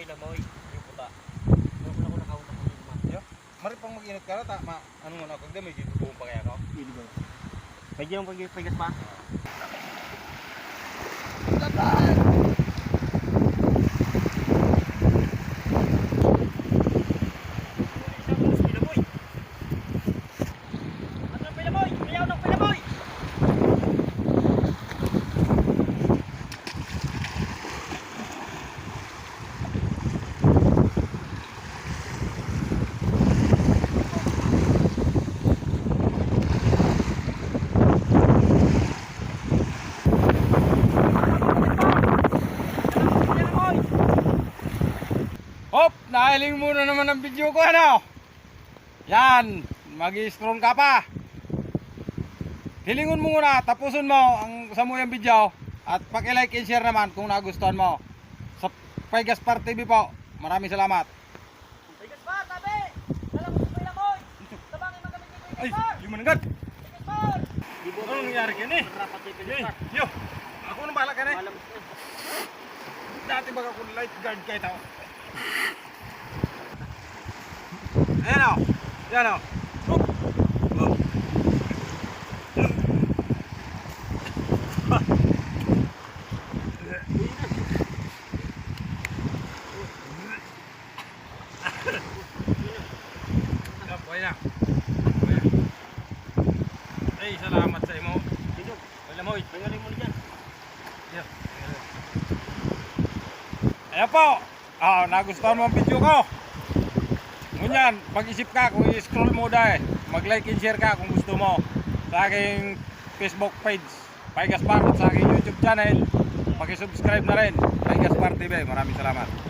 Pilamoy, yung puta. Wala ko nakauna ko naman. Yo, mari pang mag-init ka ta, ano mo na kag damay dito buong pa kaya ka. Pwede ba? Pwede yung pagas pa. Hop, nahiling muna naman ang video ko ano. Yan, mag-i-scroll ka pa. Hilingon mo muna, tapusin mo ang sa mo yung video at paki-like and share naman kung nagustuhan mo. Sa Paygaspar TV po. Maraming salamat. Paygaspar, tabi! Alam mo sa Pilamoy! Tabangin magamit yung Ay, Paygaspar! limanagad. Paygaspar! Ano nangyari ka ni? Rapat yung Paygaspar. Yo, ako nang bahala ka ni. Alam mo. Dati baga ko lifeguard kayo tao. Ayan o. Yan o. Buhay na. Ay, salamat sa imo. Wala mo, Pangaling mo dyan. Ayan po. Nagustuhan mo ang video ko. Ngunyan, pag-isip ka kung i-scroll mo dahil mag-like and share ka kung gusto mo sa aking Facebook page Paygaspar at sa aking YouTube channel. Paki-subscribe na rin Paygaspar TV. Maraming salamat.